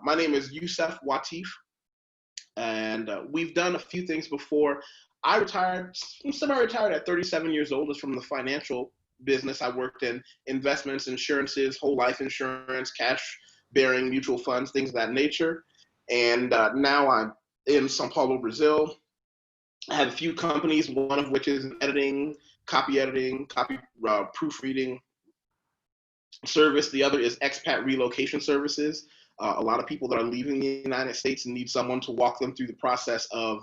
My name is Yusef Wateef, and we've done a few things before. I retired, semi-retired at 37 years old, is from the financial business. I worked in investments, insurances, whole life insurance, cash-bearing mutual funds, things of that nature. And now I'm in Sao Paulo, Brazil. I have a few companies, one of which is editing, copy proofreading service. The other is expat relocation services. A lot of people that are leaving the United States and need someone to walk them through the process of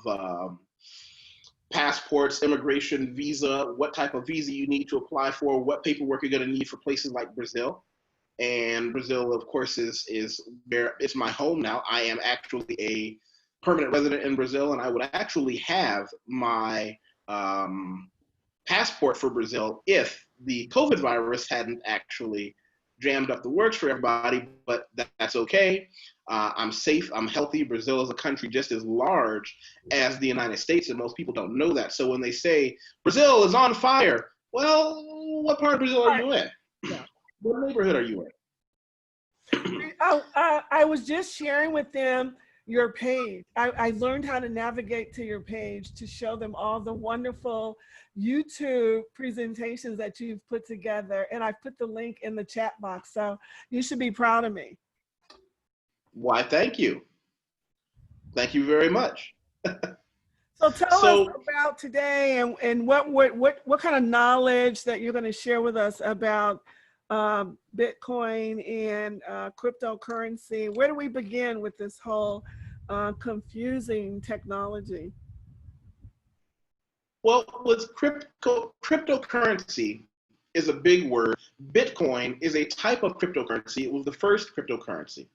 passports, immigration, visa, what type of visa you need to apply for, what paperwork you're going to need for places like Brazil. And Brazil, of course, is where it's my home now. I am actually a permanent resident in Brazil, and I would actually have my passport for Brazil if the COVID virus hadn't actually jammed up the works for everybody, but that's okay. I'm safe, I'm healthy. Brazil is a country just as large as the United States, and most people don't know that. So when they say Brazil is on fire, well, what part of Brazil are you in? Yeah. What neighborhood are you in? I was just sharing with them your page. I learned how to navigate to your page to show them all the wonderful YouTube presentations that you've put together. And I put the link in the chat box. So you should be proud of me. Why, thank you. Thank you very much. So tell us about today and what kind of knowledge that you're going to share with us about Bitcoin and cryptocurrency. Where do we begin with this whole confusing technology? Well, with cryptocurrency is a big word. Bitcoin is a type of cryptocurrency. It was the first cryptocurrency.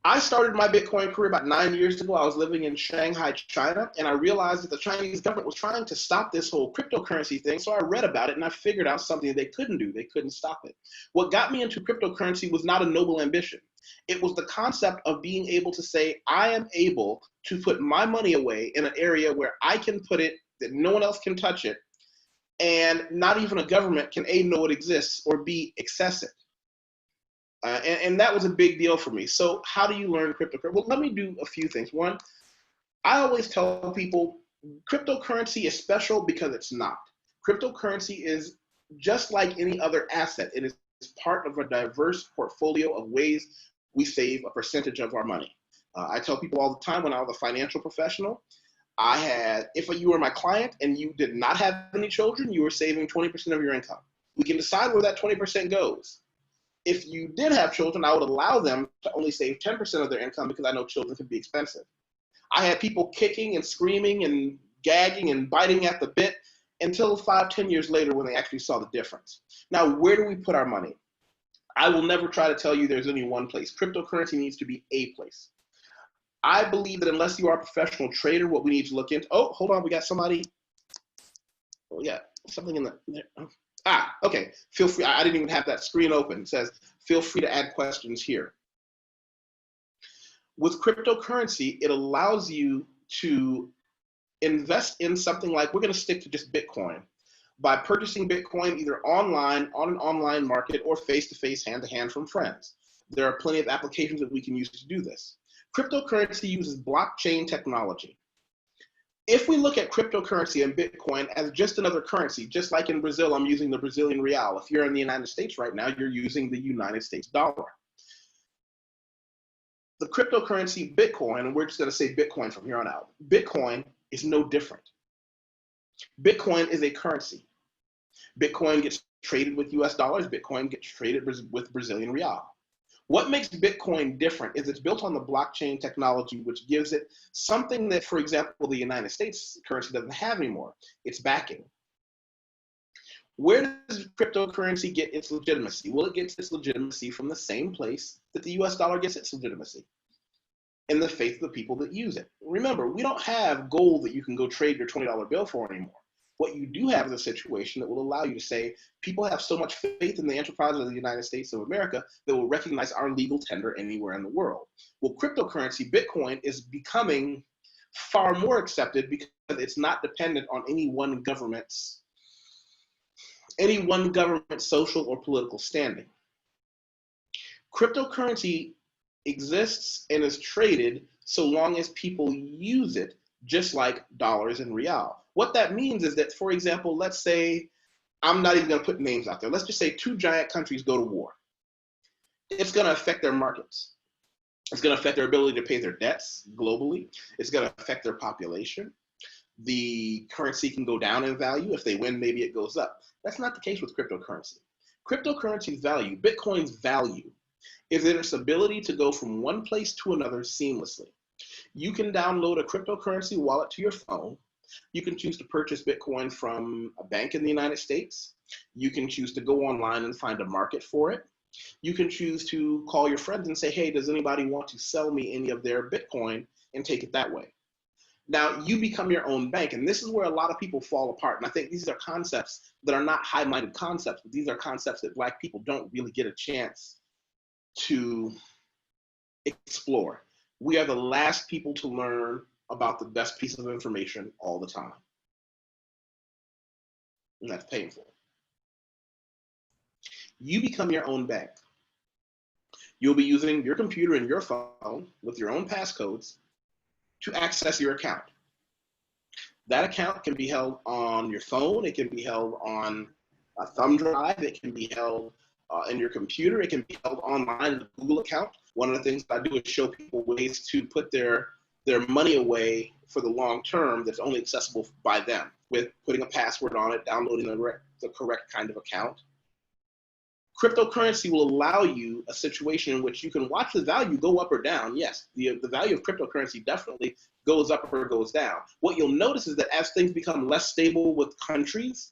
I started my Bitcoin career about 9 years ago. I was living in Shanghai, China, and I realized that the Chinese government was trying to stop this whole cryptocurrency thing. So I read about it and I figured out something they couldn't do. They couldn't stop it. What got me into cryptocurrency was not a noble ambition. It was the concept of being able to say, I am able to put my money away in an area where I can put it, that no one else can touch it, and not even a government can A, know it exists, or B, access it. And that was a big deal for me. So how do you learn cryptocurrency? Well, let me do a few things. One, I always tell people cryptocurrency is special because it's not. Cryptocurrency is just like any other asset. It is part of a diverse portfolio of ways we save a percentage of our money. I tell people all the time when I was a financial professional, if you were my client and you did not have any children, you were saving 20% of your income. We can decide where that 20% goes. If you did have children, I would allow them to only save 10% of their income because I know children can be expensive. I had people kicking and screaming and gagging and biting at the bit until 5-10 years later when they actually saw the difference. Now, where do we put our money? I will never try to tell you there's only one place. Cryptocurrency needs to be a place. I believe that unless you are a professional trader, what we need to look into, oh, hold on, we got somebody, oh, yeah, something in there. Okay, feel free, I didn't even have that screen open. It says, feel free to add questions here. With cryptocurrency, it allows you to invest in something like, we're gonna stick to just Bitcoin, by purchasing Bitcoin either online, on an online market, or face-to-face, hand-to-hand from friends. There are plenty of applications that we can use to do this. Cryptocurrency uses blockchain technology. If we look at cryptocurrency and Bitcoin as just another currency, just like in Brazil, I'm using the Brazilian real. If you're in the United States right now, you're using the United States dollar. The cryptocurrency Bitcoin, and we're just going to say Bitcoin from here on out, Bitcoin is no different. Bitcoin is a currency. Bitcoin gets traded with US dollars. Bitcoin gets traded with Brazilian real. What makes Bitcoin different is it's built on the blockchain technology, which gives it something that, for example, the United States currency doesn't have anymore. It's backing. Where does cryptocurrency get its legitimacy? Well, it gets its legitimacy from the same place that the US dollar gets its legitimacy, in the faith of the people that use it. Remember, we don't have gold that you can go trade your $20 bill for anymore. What you do have is a situation that will allow you to say, people have so much faith in the enterprise of the United States of America that will recognize our legal tender anywhere in the world. Well, cryptocurrency, Bitcoin, is becoming far more accepted because it's not dependent on any one government's social or political standing. Cryptocurrency exists and is traded so long as people use it, just like dollars and real. What that means is that, for example, let's say, I'm not even going to put names out there. Let's just say two giant countries go to war. It's going to affect their markets. It's going to affect their ability to pay their debts globally. It's going to affect their population. The currency can go down in value. If they win, maybe it goes up. That's not the case with cryptocurrency. Cryptocurrency's value, Bitcoin's value, is in its ability to go from one place to another seamlessly. You can download a cryptocurrency wallet to your phone. You can choose to purchase Bitcoin from a bank in the United States. You can choose to go online and find a market for it. You can choose to call your friends and say, hey, does anybody want to sell me any of their Bitcoin, and take it that way. Now you become your own bank, and this is where a lot of people fall apart. And I think these are concepts that are not high-minded concepts, but these are concepts that Black people don't really get a chance to explore. We are the last people to learn about the best piece of information all the time. And that's painful. You become your own bank. You'll be using your computer and your phone with your own passcodes to access your account. That account can be held on your phone. It can be held on a thumb drive. It can be held in your computer. It can be held online in a Google account. One of the things I do is show people ways to put their money away for the long term that's only accessible by them, with putting a password on it, downloading the correct kind of account. Cryptocurrency will allow you a situation in which you can watch the value go up or down. Yes, the value of cryptocurrency definitely goes up or goes down. What you'll notice is that as things become less stable with countries,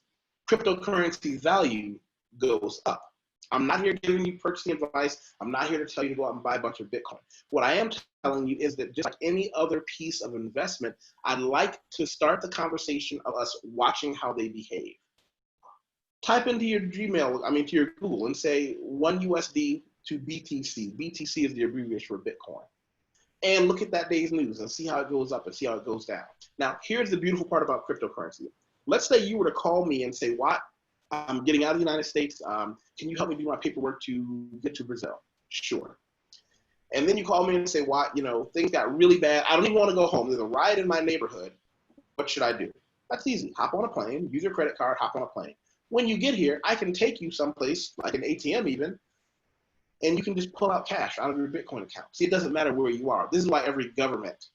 cryptocurrency value goes up. I'm not here giving you purchasing advice. I'm not here to tell you to go out and buy a bunch of Bitcoin. What I am telling you is that just like any other piece of investment, I'd like to start the conversation of us watching how they behave. Type into your to your Google and say 1 USD to BTC. BTC is the abbreviation for Bitcoin. And look at that day's news and see how it goes up and see how it goes down. Now, here's the beautiful part about cryptocurrency. Let's say you were to call me and say, Watt, I'm getting out of the United States. Can you help me do my paperwork to get to Brazil? Sure. And then you call me and say, Watt, things got really bad. I don't even want to go home. There's a riot in my neighborhood. What should I do? That's easy. Hop on a plane, use your credit card, hop on a plane. When you get here, I can take you someplace, like an ATM even, and you can just pull out cash out of your Bitcoin account. See, it doesn't matter where you are. This is why every government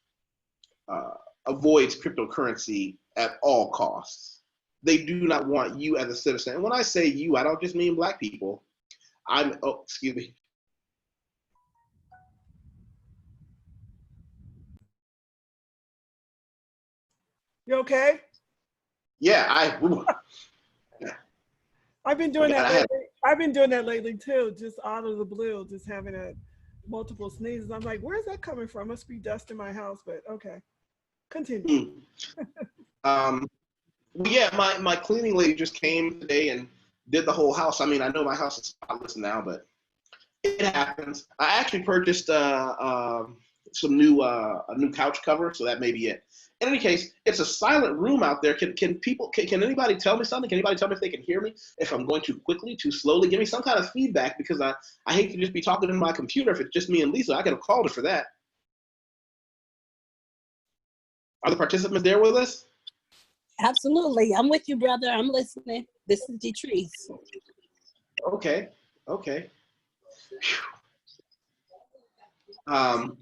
avoids cryptocurrency at all costs. They do not want you as a citizen. And when I say you, I don't just mean Black people. Excuse me. You okay? Yeah, I've been doing that lately. I've been doing that lately too, just out of the blue, just having multiple sneezes. I'm like, where's that coming from? Must be dust in my house, but okay. Continue. Yeah, my cleaning lady just came today and did the whole house. I mean, I know my house is spotless now, but it happens. I actually purchased a new couch cover, so that may be it. In any case, it's a silent room out there. Can anybody tell me something? Can anybody tell me if they can hear me? If I'm going too quickly, too slowly? Give me some kind of feedback, because I hate to just be talking in my computer. If it's just me and Lisa, I could have called her for that. Are the participants there with us? Absolutely. I'm with you, brother. I'm listening. This is Detrice. Okay.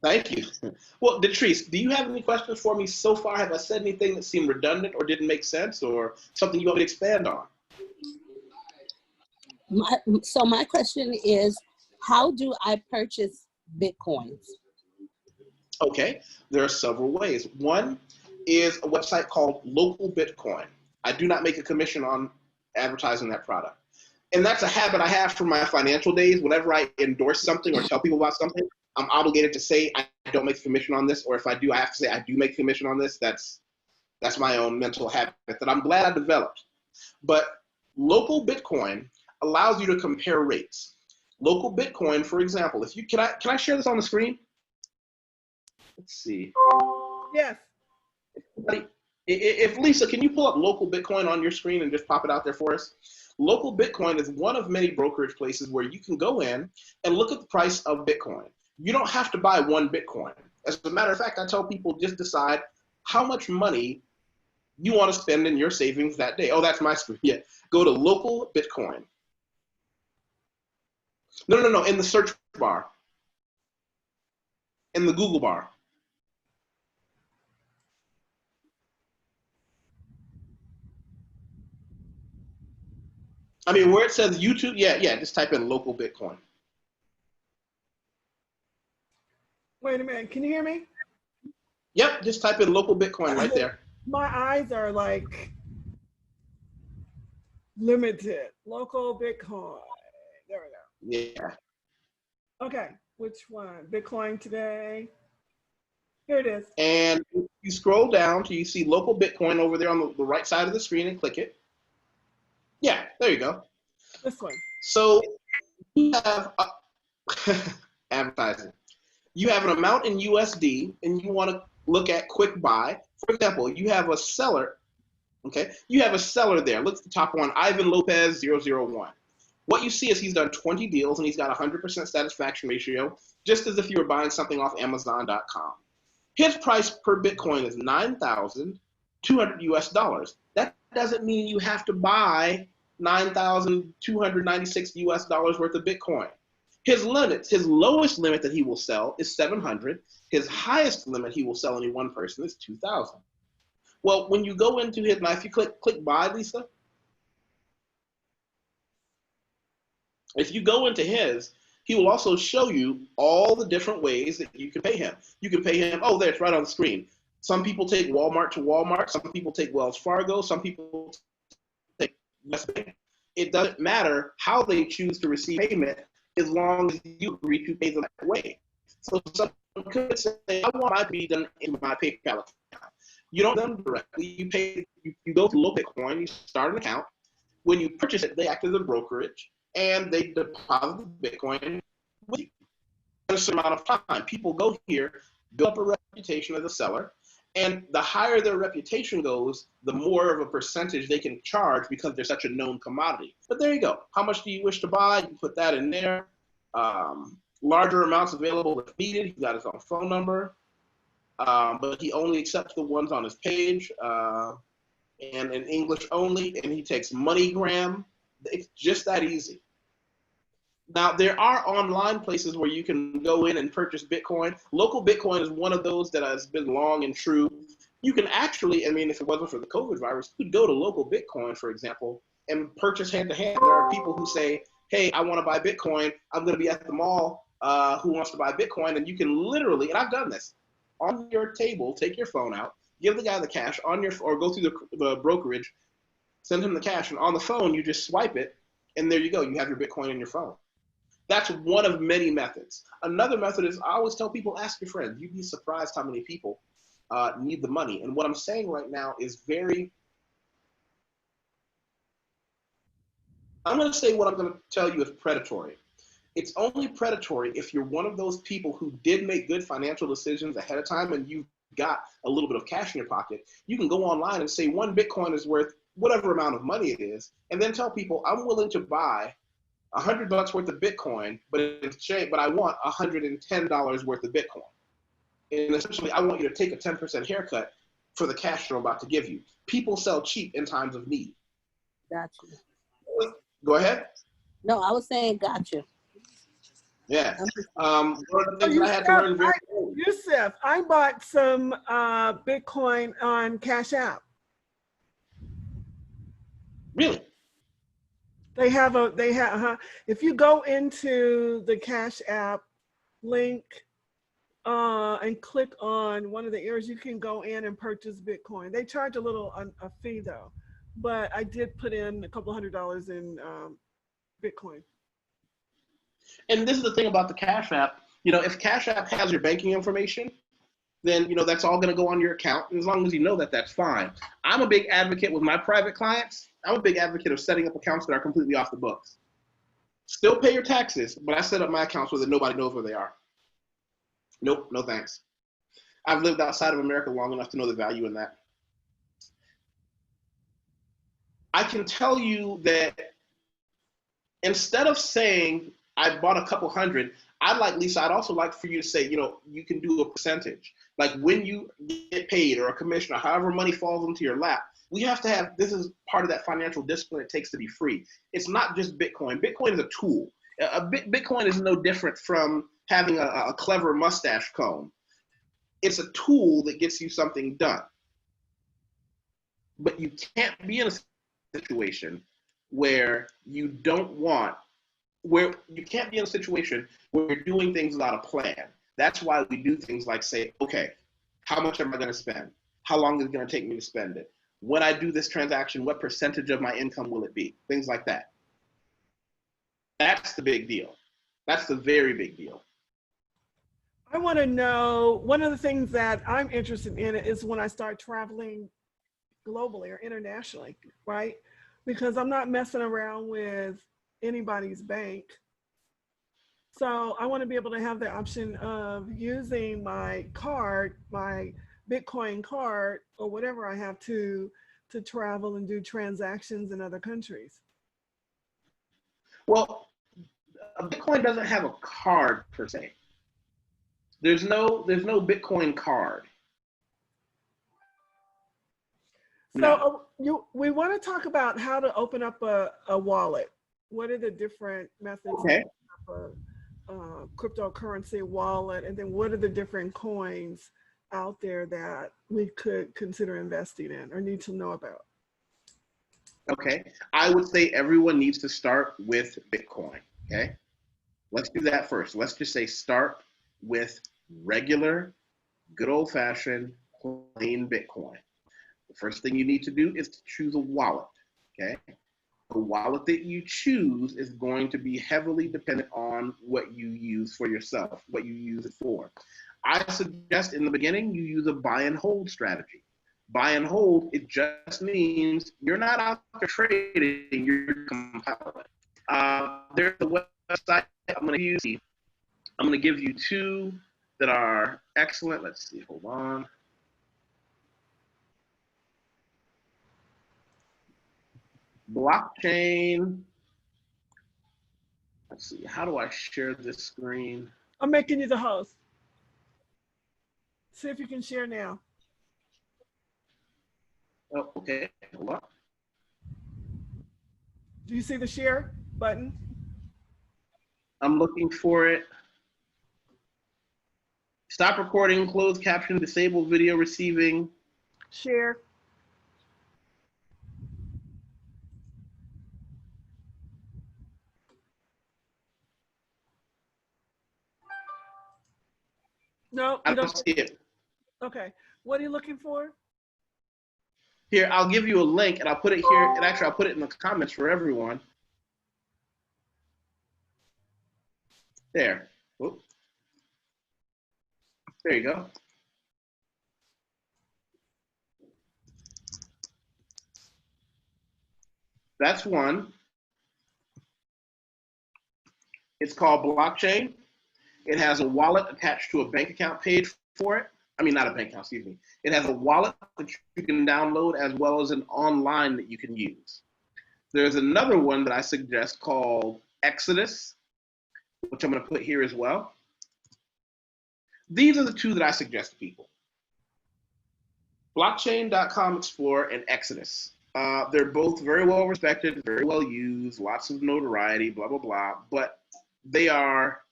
Thank you. Well, Detrice, do you have any questions for me so far? Have I said anything that seemed redundant or didn't make sense, or something you want me to expand on? My question is, how do I purchase Bitcoins? Okay, there are several ways. One is a website called Local Bitcoin. I do not make a commission on advertising that product. And that's a habit I have from my financial days. Whenever I endorse something or tell people about something, I'm obligated to say I don't make a commission on this, or if I do, I have to say I do make a commission on this. That's my own mental habit that I'm glad I developed. But Local Bitcoin allows you to compare rates. Local Bitcoin, for example, can I share this on the screen? Let's see. Yes. If Lisa, can you pull up Local Bitcoin on your screen and just pop it out there for us? Local Bitcoin is one of many brokerage places where you can go in and look at the price of Bitcoin. You don't have to buy one Bitcoin. As a matter of fact, I tell people just decide how much money you want to spend in your savings that day. Oh, that's my screen. Yeah. Go to local Bitcoin. No. In the search bar. In the Google bar. I mean, where it says YouTube, yeah, just type in local Bitcoin. Wait a minute, can you hear me? Yep, just type in local Bitcoin right there. My eyes are like limited. Local Bitcoin. There we go. Yeah. Okay, which one? Bitcoin today. Here it is. And you scroll down till you see local Bitcoin over there on the right side of the screen and click it. Yeah, there you go. This one. So you have advertising. You have an amount in USD and you want to look at quick buy. For example, you have a seller, okay? You have a seller there. Look at the top one, Ivan Lopez 001. What you see is he's done 20 deals and he's got 100% satisfaction ratio, just as if you were buying something off Amazon.com. His price per Bitcoin is $9,200 US. That doesn't mean you have to buy $9,296 US worth of Bitcoin. His limits, his lowest limit that he will sell is 700. His highest limit he will sell any one person is 2,000. Well, when you go into his, now if you click buy, Lisa, if you go into his, he will also show you all the different ways that you can pay him. You can pay him, oh, there, it's right on the screen. Some people take Walmart to Walmart. Some people take Wells Fargo. Some people take West Bank. It doesn't matter how they choose to receive payment as long as you agree to pay them that way. So someone could say, I want my be done in my PayPal account. You don't do them directly. You go to local Bitcoin, you start an account. When you purchase it, they act as a brokerage, and they deposit the Bitcoin with you. In a certain amount of time, people go here, build up a reputation as a seller, and the higher their reputation goes, the more of a percentage they can charge because they're such a known commodity. But there you go. How much do you wish to buy? You can put that in there. Larger amounts available if needed. He's got his own phone number, but he only accepts the ones on his page and in English only, and he takes MoneyGram. It's just that easy. Now, there are online places where you can go in and purchase Bitcoin. Local Bitcoin is one of those that has been long and true. You can actually, I mean, if it wasn't for the COVID virus, you could go to local Bitcoin, for example, and purchase hand-to-hand. There are people who say, hey, I want to buy Bitcoin. I'm going to be at the mall. Who wants to buy Bitcoin? And you can literally, and I've done this, on your table, take your phone out, give the guy the cash, on your, or go through the brokerage, send him the cash, and on the phone, you just swipe it, and there you go. You have your Bitcoin in your phone. That's one of many methods. Another method is, I always tell people, ask your friends. You'd be surprised how many people need the money. And what I'm saying right now is I'm going to say what I'm going to tell you is predatory. It's only predatory if you're one of those people who did make good financial decisions ahead of time and you've got a little bit of cash in your pocket. You can go online and say one Bitcoin is worth whatever amount of money it is, and then tell people, I'm willing to buy $100 worth of Bitcoin, but I want $110 worth of Bitcoin. And essentially, I want you to take a 10% haircut for the cash I'm about to give you. People sell cheap in times of need. Gotcha. Go ahead. No, I was saying gotcha. Yeah. One of the things I had to learn very early. Yusef, I bought some Bitcoin on Cash App. Really? If you go into the Cash App link and click on one of the areas, you can go in and purchase Bitcoin. They charge a little a fee though, but I did put in a couple $100 in Bitcoin. And this is the thing about the Cash App. You know, if Cash App has your banking information, then, you know, that's all going to go on your account. And as long as you know that, that's fine. I'm a big advocate with my private clients. I'm a big advocate of setting up accounts that are completely off the books. Still pay your taxes, but I set up my accounts so that nobody knows where they are. Nope, no thanks. I've lived outside of America long enough to know the value in that. I can tell you that instead of saying I bought a couple hundred, I'd also like for you to say, you can do a percentage. Like when you get paid or a commission or however money falls into your lap, we have to have, this is part of that financial discipline it takes to be free. It's not just Bitcoin. Bitcoin is a tool. Bitcoin is no different from having a clever mustache comb. It's a tool that gets you something done. But you can't be in a situation where you can't be in a situation where you're doing things without a plan. That's why we do things like say, okay, how much am I going to spend? How long is it going to take me to spend it? When I do this transaction, what percentage of my income will it be? Things like that. That's the big deal. That's the very big deal. I want to know, one of the things that I'm interested in is when I start traveling globally or internationally, right? Because I'm not messing around with anybody's bank. So I want to be able to have the option of using my card, my Bitcoin card, or whatever I have to travel and do transactions in other countries. Well, Bitcoin doesn't have a card per se. There's no Bitcoin card. So no. We want to talk about how to open up a wallet. What are the different methods Okay. of a cryptocurrency wallet, and then what are the different coins out there that we could consider investing in or need to know about? Okay, I would say everyone needs to start with Bitcoin. Okay, let's do that first. Let's just say start with regular, good old-fashioned, plain Bitcoin. The first thing you need to do is to choose a wallet. Okay, the wallet that you choose is going to be heavily dependent on what you use for yourself, what you use it for. I suggest in the beginning you use a buy and hold strategy. Buy and hold, it just means you're not out there trading, you're compiling. There's a website I'm going to use. I'm going to give you two that are excellent. Let's see, hold on. Blockchain. Let's see, how do I share this screen? I'm making you the host. See if you can share now. Oh, okay, hold on. Do you see the share button? I'm looking for it. Stop recording, close caption, disable video receiving. Share. No, I don't see it. Okay, what are you looking for? Here, I'll give you a link and I'll put it here. And actually, I'll put it in the comments for everyone. There. Whoop. There you go. That's one. It's called Blockchain. It has a wallet attached to a bank account page for it. I mean, not a bank account, excuse me. It has a wallet that you can download as well as an online that you can use. There's another one that I suggest called Exodus, which I'm going to put here as well. These are the two that I suggest to people. Blockchain.com Explorer and Exodus. They're both very well respected, very well used, lots of notoriety, blah, blah, blah. But they're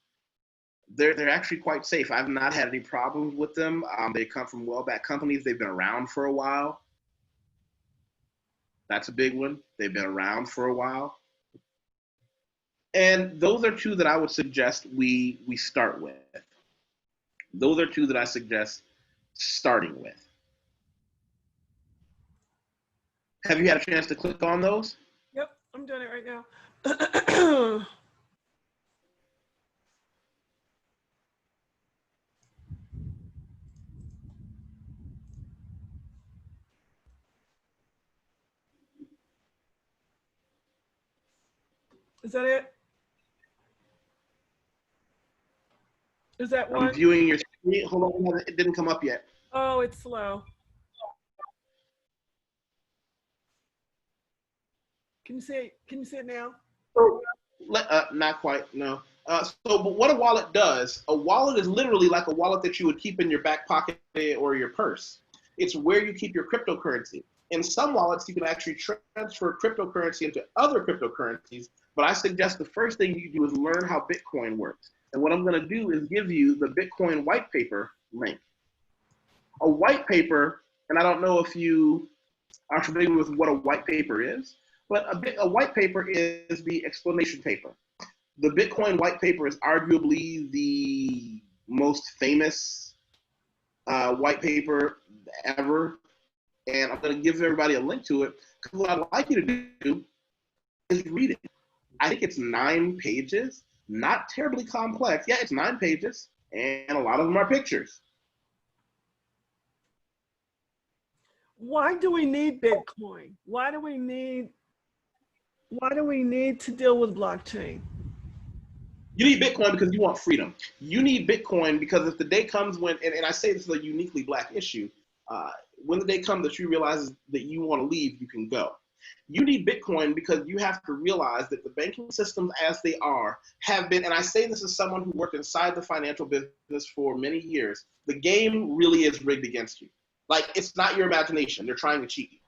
actually quite safe. I've not had any problems with them. They come from well-backed companies. They've been around for a while. That's a big one. They've been around for a while. And those are two that I would suggest we start with. Those are two that I suggest starting with. Have you had a chance to click on those? Yep, I'm doing it right now. Is that it? Is that one? I'm viewing your screen. Hold on, it didn't come up yet. Oh, it's slow. Can you see it now? Not quite, no. But what a wallet does, a wallet is literally like a wallet that you would keep in your back pocket or your purse. It's where you keep your cryptocurrency. In some wallets, you can actually transfer cryptocurrency into other cryptocurrencies, but I suggest the first thing you do is learn how Bitcoin works. And what I'm going to do is give you the Bitcoin white paper link. A white paper, and I don't know if you are familiar with what a white paper is, but a white paper is the explanation paper. The Bitcoin white paper is arguably the most famous white paper ever, and I'm going to give everybody a link to it, because what I'd like you to do is read it. I think it's 9 pages, not terribly complex. Yeah, it's 9 pages, and a lot of them are pictures. Why do we need Bitcoin? Why do we need to deal with blockchain? You need Bitcoin because you want freedom. You need Bitcoin because if the day comes when, and I say this is a uniquely Black issue, when the day comes that you realize that you want to leave, you can go. You need Bitcoin because you have to realize that the banking systems as they are have been, and I say this as someone who worked inside the financial business for many years, the game really is rigged against you. Like, it's not your imagination. They're trying to cheat you.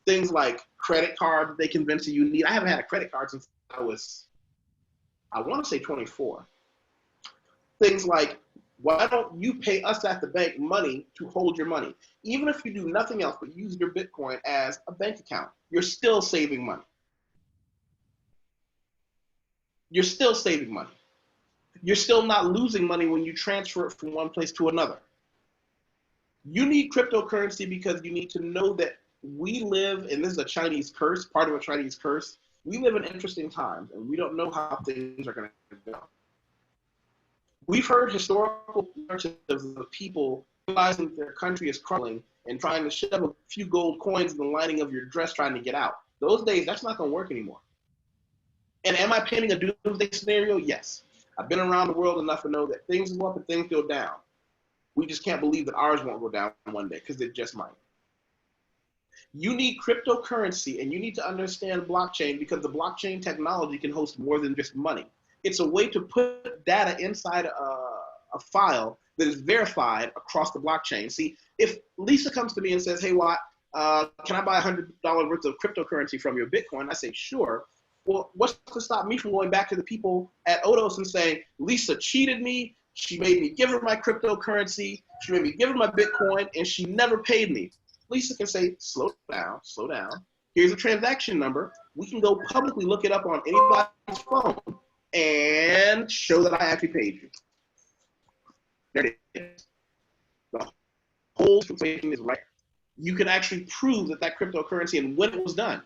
Things like credit cards they convince you need. I haven't had a credit card since I want to say 24. Things like, why don't you pay us at the bank money to hold your money? Even if you do nothing else but use your Bitcoin as a bank account, you're still saving money. You're still saving money. You're still not losing money when you transfer it from one place to another. You need cryptocurrency because you need to know that we live, and this is a Chinese curse, part of a Chinese curse, we live in interesting times, and we don't know how things are going to go. We've heard historical narratives of people realizing that their country is crumbling and trying to shove a few gold coins in the lining of your dress trying to get out. Those days, that's not going to work anymore. And am I painting a doomsday scenario? Yes. I've been around the world enough to know that things go up and things go down. We just can't believe that ours won't go down one day, because it just might. You need cryptocurrency, and you need to understand blockchain, because the blockchain technology can host more than just money. It's a way to put data inside a file that is verified across the blockchain. See, if Lisa comes to me and says, hey, Watt, can I buy $100 worth of cryptocurrency from your Bitcoin? I say, sure. Well, what's to stop me from going back to the people at Odos and saying, Lisa cheated me, she made me give her my cryptocurrency, she made me give her my Bitcoin, and she never paid me. Lisa can say, slow down. Here's a transaction number. We can go publicly look it up on anybody's phone and show that I actually paid you. There it is. The whole situation is right. You can actually prove that cryptocurrency and when it was done.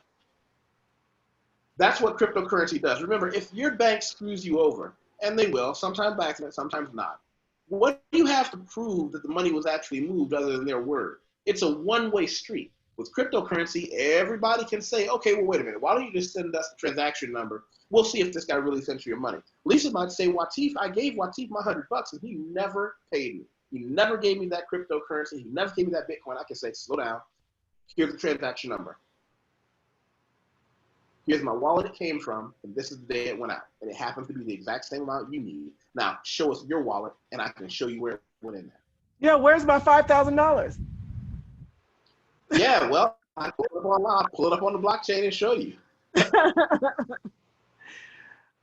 That's what cryptocurrency does. Remember, if your bank screws you over, and they will, sometimes by accident, sometimes not, what do you have to prove that the money was actually moved other than their word? It's a one-way street. With cryptocurrency, everybody can say, okay, well, wait a minute. Why don't you just send us the transaction number? We'll see if this guy really sent you your money. Lisa might say, Wateef, I gave Wateef my $100 and he never paid me. He never gave me that cryptocurrency. He never gave me that Bitcoin. I can say, slow down. Here's the transaction number. Here's my wallet it came from, and this is the day it went out. And it happens to be the exact same amount you need. Now, show us your wallet, and I can show you where it went in there. Yeah, where's my $5,000? Yeah, well, I pull it up online, pull it up on the blockchain and show you.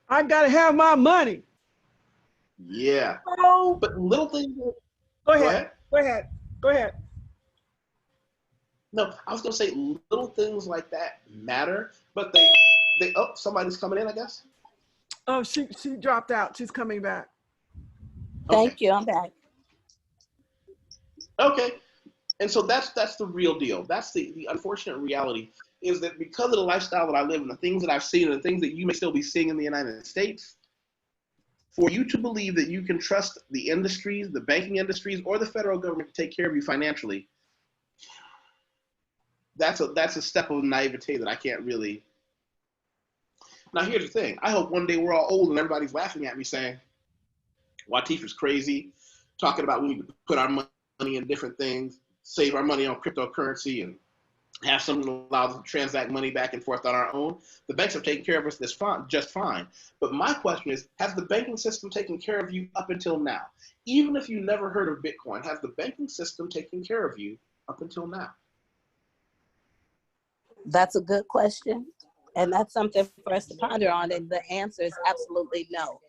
I gotta have my money. Yeah. Oh, but little things. Go ahead. No, I was gonna say little things like that matter, but they oh, somebody's coming in, I guess. Oh, she dropped out. She's coming back. Thank you. I'm back. Okay. And so that's the real deal. That's the unfortunate reality, is that because of the lifestyle that I live and the things that I've seen and the things that you may still be seeing in the United States, for you to believe that you can trust the industries, the banking industries, or the federal government to take care of you financially, that's a step of naivete that I can't really. Now, here's the thing. I hope one day we're all old and everybody's laughing at me saying, Wateef is crazy, talking about we need to put our money in different things, save our money on cryptocurrency, and have something that allows us to transact money back and forth on our own, the banks have taken care of us just fine. But my question is, has the banking system taken care of you up until now? Even if you never heard of Bitcoin, has the banking system taken care of you up until now? That's a good question. And that's something for us to ponder on. And the answer is absolutely no.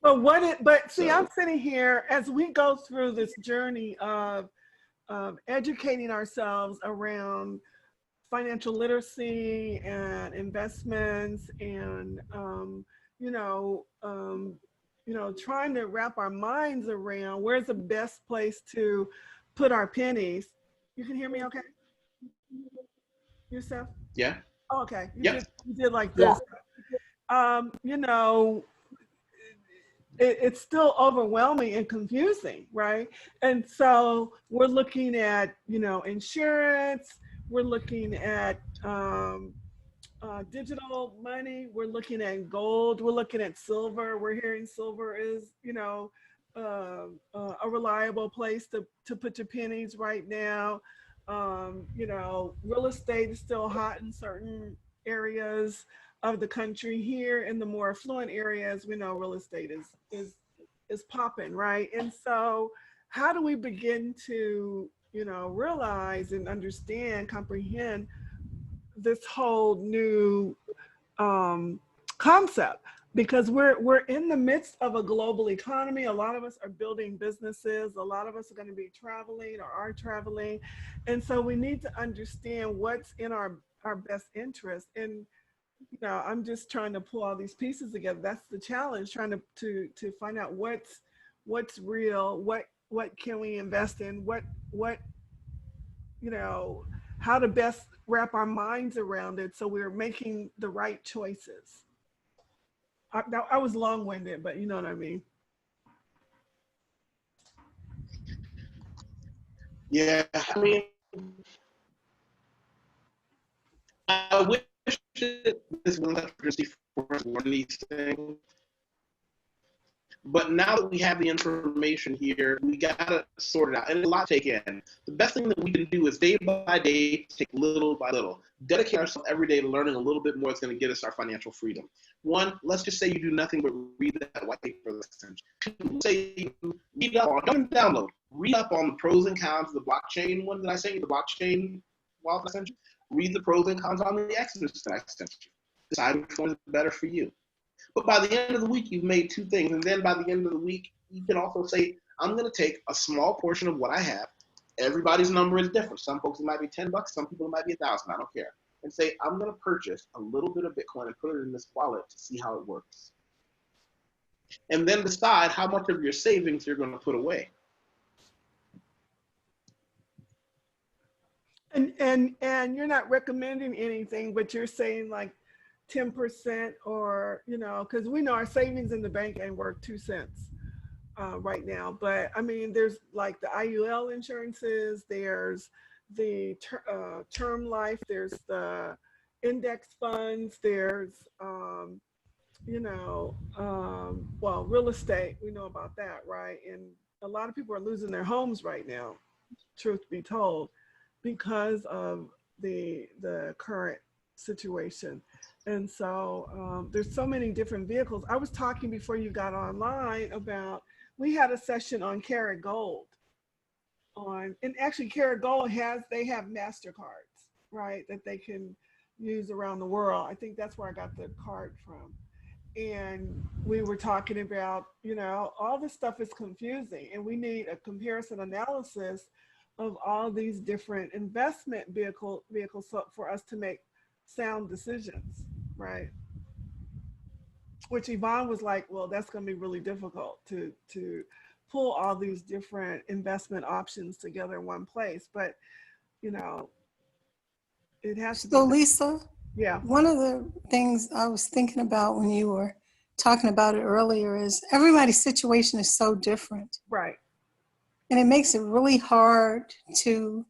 But see, I'm sitting here as we go through this journey of educating ourselves around financial literacy and investments and trying to wrap our minds around where's the best place to put our pennies. You can hear me okay? Yusef? Yeah. Oh, okay. You did like this. Yeah. It's still overwhelming and confusing, right? And so we're looking at, insurance, we're looking at digital money, we're looking at gold, we're looking at silver. We're hearing silver is, a reliable place to put your pennies right now. Real estate is still hot in certain areas of the country. Here in the more affluent areas, we know real estate is popping, right? And so how do we begin to, realize and understand, comprehend this whole new concept? Because we're in the midst of a global economy. A lot of us are building businesses. A lot of us are going to be traveling or are traveling. And so we need to understand what's in our best interest. And I'm just trying to pull all these pieces together. That's the challenge, trying to find out what's real, what can we invest in, what how to best wrap our minds around it so we're making the right choices. I was long-winded, but you know what I mean. Yeah, I mean, I wish this wasn't such urgency for us to learn these things. But now that we have the information here, we gotta sort it out, and it's a lot to take in. The best thing that we can do is day by day, take little by little, dedicate ourselves every day to learning a little bit more. It's going to get us our financial freedom. One, let's just say you do nothing but read that white paper. Two, say you read up on, don't download, read up on the pros and cons of the blockchain one that I sent you, the blockchain wallet I sent you. Read the pros and cons on the Exodus that I sent you. Decide which one is better for you. But by the end of the week, you've made two things. And then by the end of the week, you can also say, I'm going to take a small portion of what I have. Everybody's number is different. Some folks, it might be $10. Some people, it might be $1,000. I don't care. And say, I'm going to purchase a little bit of Bitcoin and put it in this wallet to see how it works. And then decide how much of your savings you're going to put away. And you're not recommending anything, but you're saying like 10% or, because we know our savings in the bank ain't worth 2 cents right now. But I mean, there's like the IUL insurances, there's the term life, there's the index funds, there's, real estate, we know about that, right? And a lot of people are losing their homes right now, truth be told, because of the current situation. And so there's so many different vehicles. I was talking before you got online about, we had a session on Carrot Gold and actually Carrot Gold they have MasterCards, right? That they can use around the world. I think that's where I got the card from. And we were talking about, all this stuff is confusing and we need a comparison analysis of all these different investment vehicles for us to make sound decisions, right? Which Yvonne was like, well, that's going to be really difficult to pull all these different investment options together in one place. But, it has to be. So Lisa, yeah. One of the things I was thinking about when you were talking about it earlier is everybody's situation is so different. Right. And it makes it really hard to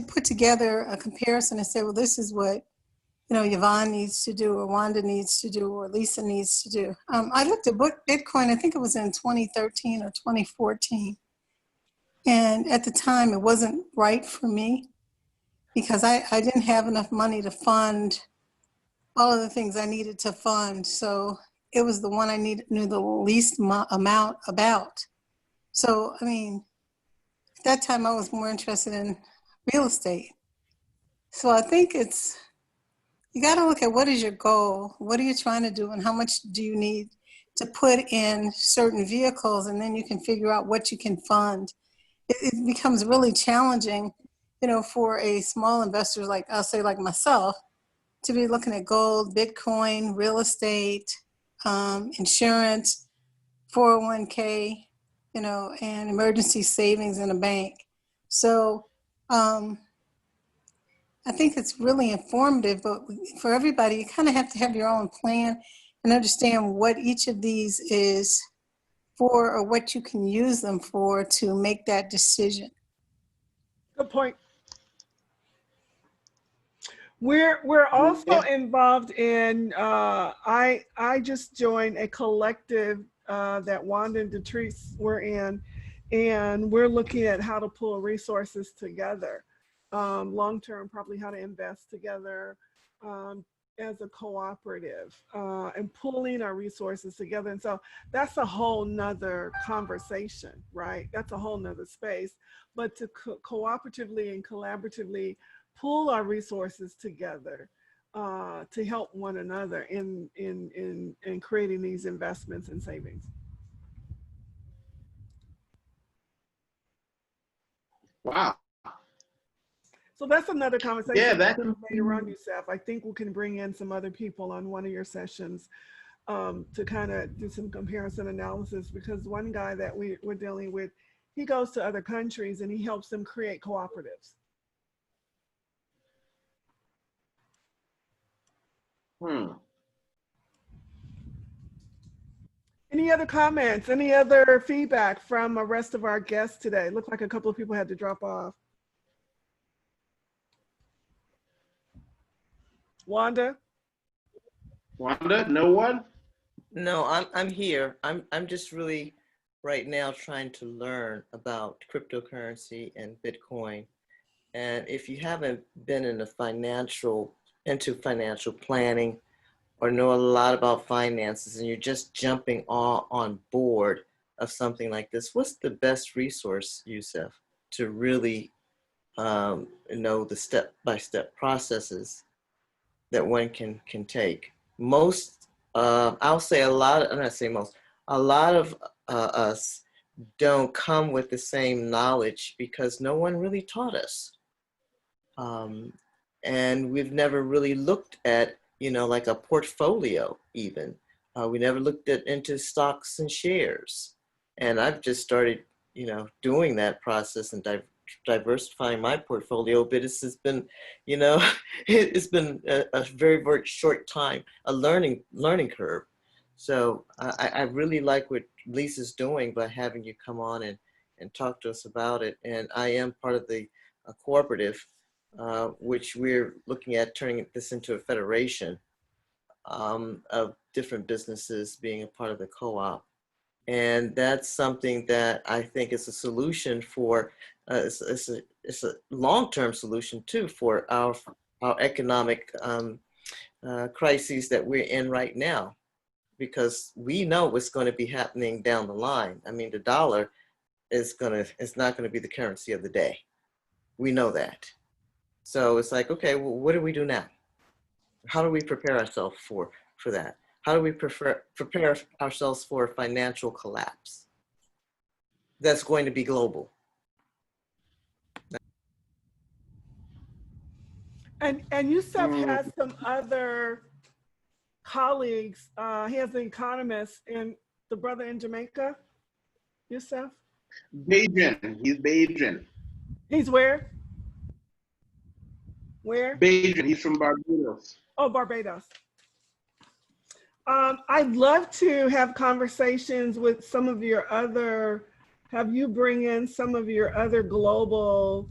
put together a comparison and say, well, this is what, Yvonne needs to do or Wanda needs to do or Lisa needs to do. I looked at Bitcoin, I think it was in 2013 or 2014. And at the time, it wasn't right for me because I didn't have enough money to fund all of the things I needed to fund. So it was the one I knew the least amount about. So, I mean, at that time, I was more interested in real estate. So I think you got to look at what is your goal? What are you trying to do? And how much do you need to put in certain vehicles? And then you can figure out what you can fund. It becomes really challenging, for a small investor like, I'll say like myself, to be looking at gold, Bitcoin, real estate, insurance, 401k, and emergency savings in a bank. So I think it's really informative, but for everybody, you kind of have to have your own plan and understand what each of these is for or what you can use them for to make that decision. Good point. We're also involved in, I just joined a collective that Wanda and Detrice were in, and we're looking at how to pull resources together, long-term, probably how to invest together as a cooperative and pulling our resources together. And so that's a whole nother conversation, right? That's a whole nother space, but to cooperatively and collaboratively pull our resources together to help one another in creating these investments and savings. Wow. So that's another conversation. Yeah, that later on, Yusef. I think we can bring in some other people on one of your sessions to kind of do some comparison analysis, because one guy that we're dealing with, he goes to other countries and he helps them create cooperatives. Any other comments? Any other feedback from the rest of our guests today? Looked like a couple of people had to drop off. Wanda? Wanda, no one? No, I'm here. I'm just really right now trying to learn about cryptocurrency and Bitcoin. And if you haven't been into financial planning or know a lot about finances and you're just jumping on board of something like this, what's the best resource, Yusef, to really know the step-by-step processes that one can take? Most, I'll say a lot, I'm not saying most, a lot of us don't come with the same knowledge because no one really taught us. And we've never really looked at, like a portfolio even. We never looked into stocks and shares. And I've just started, doing that process and diversifying my portfolio, but it's been, it's been a very, very short time, a learning curve. So I really like what Lisa's doing by having you come on and talk to us about it. And I am part of the cooperative, which we're looking at turning this into a federation of different businesses being a part of the co-op. And that's something that I think is a solution for, it's a long-term solution too for our economic crises that we're in right now, because we know what's going to be happening down the line. I mean, the dollar is not going to be the currency of the day. We know that. So it's like, okay, well, what do we do now? How do we prepare ourselves for that? How do we prepare ourselves for a financial collapse that's going to be global? And Yusef has some other colleagues. He has an economist and the brother in Jamaica, Yusef? Bajan. He's Bajan. He's where? Where? Bajan. He's from Barbados. Oh, Barbados. I'd love to have conversations with some of your other, have you bring in some of your other global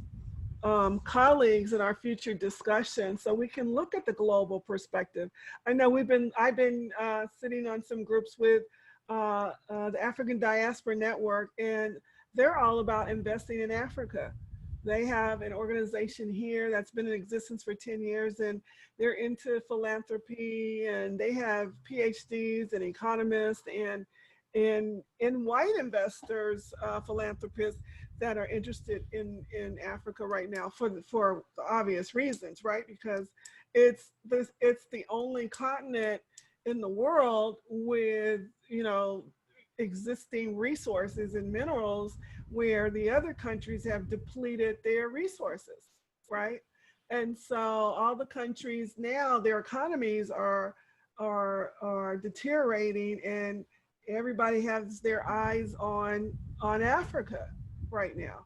colleagues in our future discussion so we can look at the global perspective. I know I've been sitting on some groups with the African Diaspora Network, and they're all about investing in Africa. They have an organization here that's been in existence for 10 years, and they're into philanthropy, and they have PhDs and economists and white investors, philanthropists that are interested in Africa right now for the obvious reasons, right? Because it's the only continent in the world with, you know, existing resources and minerals where the other countries have depleted their resources, right? And so all the countries now, their economies are deteriorating, and everybody has their eyes on Africa right now.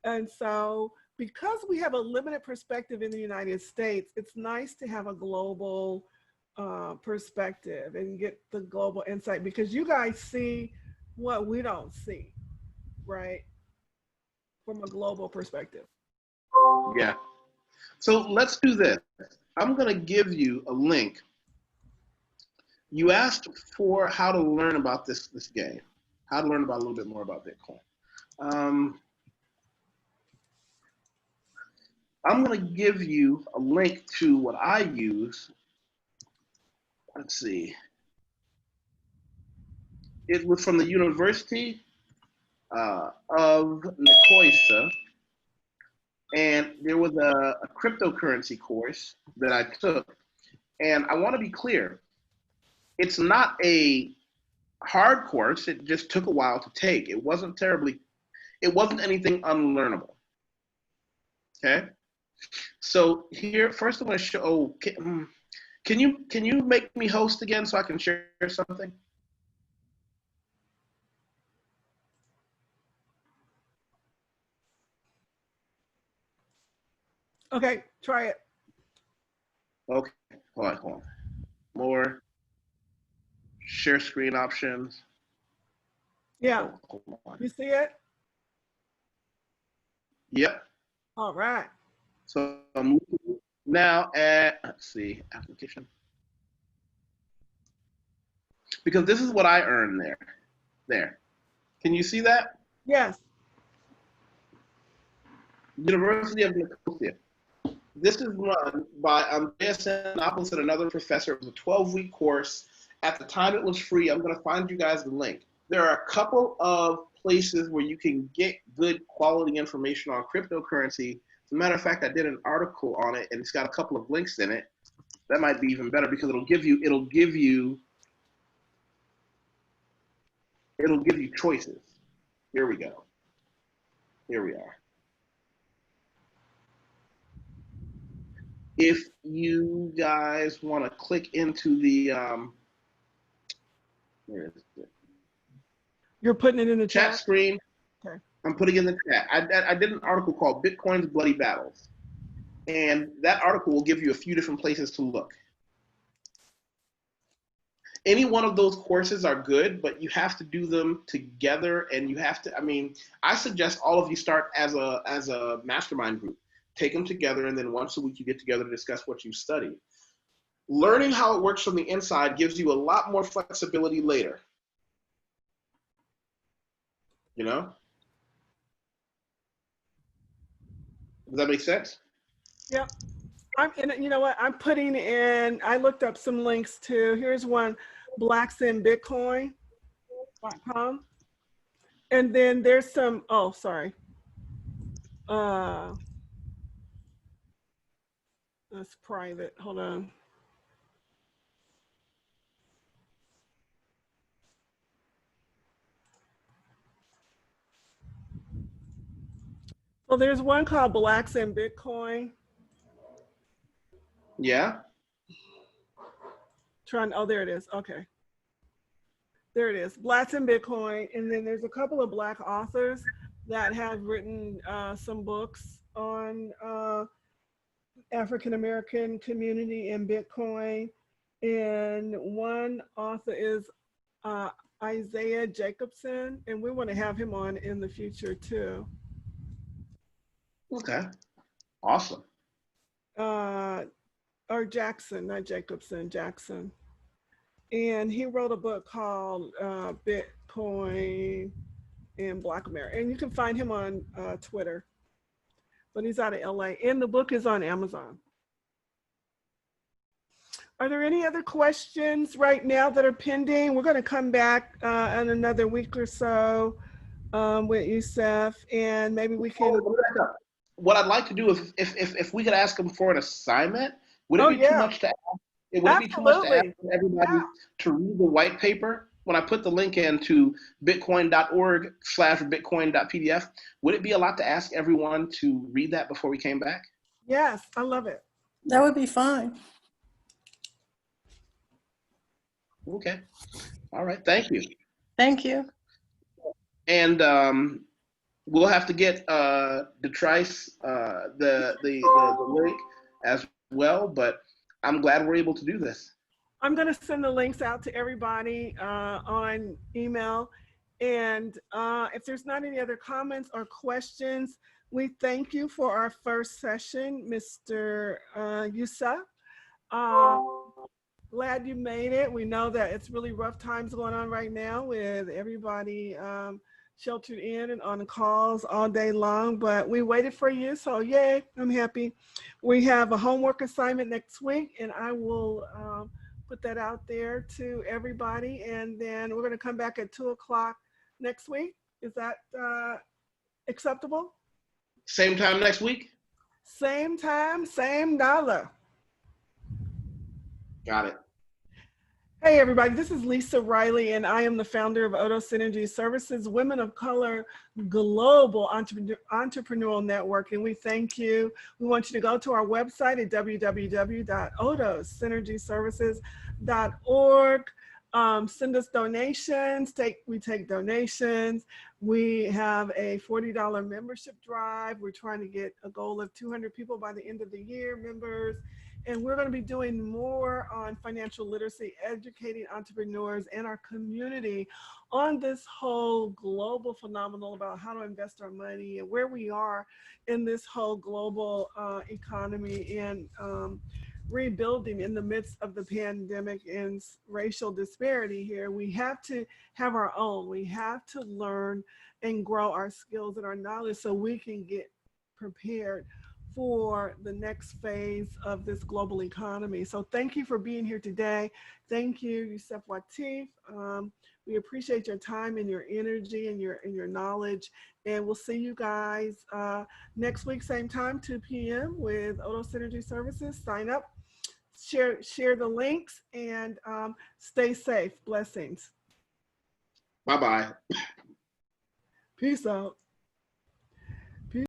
And so because we have a limited perspective in the United States, it's nice to have a global perspective and get the global insight, because you guys see what we don't see, right? From a global perspective. Yeah. So let's do this. I'm going to give you a link. You asked for how to learn about this game, how to learn about a little bit more about Bitcoin. I'm going to give you a link to what I use. Let's see. It was from the University of Nicosia, and there was a cryptocurrency course that I took. And I want to be clear, it's not a hard course. It just took a while to take. It wasn't anything unlearnable. Okay. So here, first I'm going to show. Oh, can you make me host again so I can share something? Okay, try it. Okay, hold on. More share screen options. Yeah, hold on. You see it? Yep. All right. So I'm looking now at, let's see, application. Because this is what I earned there. There. Can you see that? Yes. University of Nicosia. This is run by Andreas Anopoulos and another professor. It was a 12-week course. At the time, it was free. I'm going to find you guys the link. There are a couple of places where you can get good quality information on cryptocurrency. As a matter of fact, I did an article on it, and it's got a couple of links in it. That might be even better because it'll give you choices. Here we go. Here we are. If you guys want to click into the where is it? You're putting it in the Chat screen. Okay. I'm putting in the chat. I did an article called Bitcoin's Bloody Battles. And that article will give you a few different places to look. Any one of those courses are good, but you have to do them together, and you have to, I suggest all of you start as a mastermind group. Take them together, and then once a week you get together to discuss what you studied. Learning how it works from the inside gives you a lot more flexibility later. You know? Does that make sense? Yep. You know what? I'm putting in, I looked up some links too. Here's one, blacksinbitcoin.com. And then there's some, oh, sorry. That's private. Hold on. Well, there's one called Blacks in Bitcoin. Yeah. Oh, there it is. Okay. There it is. Blacks in Bitcoin. And then there's a couple of Black authors that have written some books on African-American community in Bitcoin. And one author is Isaiah Jacobson, and we want to have him on in the future too. Okay. Awesome. Or Jackson, not Jacobson, Jackson. And he wrote a book called Bitcoin. in Black America. And you can find him on Twitter, but he's out of LA. And the book is on Amazon. Are there any other questions right now that are pending? We're going to come back in another week or so with Yusef, and maybe we can. What I'd like to do is, if we could ask him for an assignment, would it be too much to ask? Would it be too much to ask everybody to read the white paper? When I put the link into bitcoin.org/bitcoin.pdf, would it be a lot to ask everyone to read that before we came back? Yes, I love it. That would be fine. Okay. All right. Thank you. Thank you. And we'll have to get Detrice the link as well, but I'm glad we're able to do this. I'm going to send the links out to everybody on email. And if there's not any other comments or questions, we thank you for our first session, Mr. Yusef. Glad you made it. We know that it's really rough times going on right now with everybody sheltered in and on calls all day long, but we waited for you, so yay, I'm happy. We have a homework assignment next week, and I will put that out there to everybody, and then we're going to come back at 2 o'clock next week. Is that acceptable? Same time next week? Same time, same dollar. Got it. Hey everybody, this is Lisa Riley, and I am the founder of Odo Synergy Services, Women of Color Global Entrepreneurial Network, and we thank you. We want you to go to our website at www.odosynergyservices.org. Send us donations. We take donations. We have a $40 membership drive. We're trying to get a goal of 200 people by the end of the year, members. And we're going to be doing more on financial literacy, educating entrepreneurs and our community on this whole global phenomenon about how to invest our money and where we are in this whole global economy and rebuilding in the midst of the pandemic and racial disparity here. We have to have our own. We have to learn and grow our skills and our knowledge so we can get prepared for the next phase of this global economy. So thank you for being here today. Thank you, Yusef Wateef. We appreciate your time and your energy and your knowledge. And we'll see you guys next week, same time, 2 p.m. with Odo Synergy Services. Sign up, share the links, and stay safe. Blessings. Bye-bye. Peace out.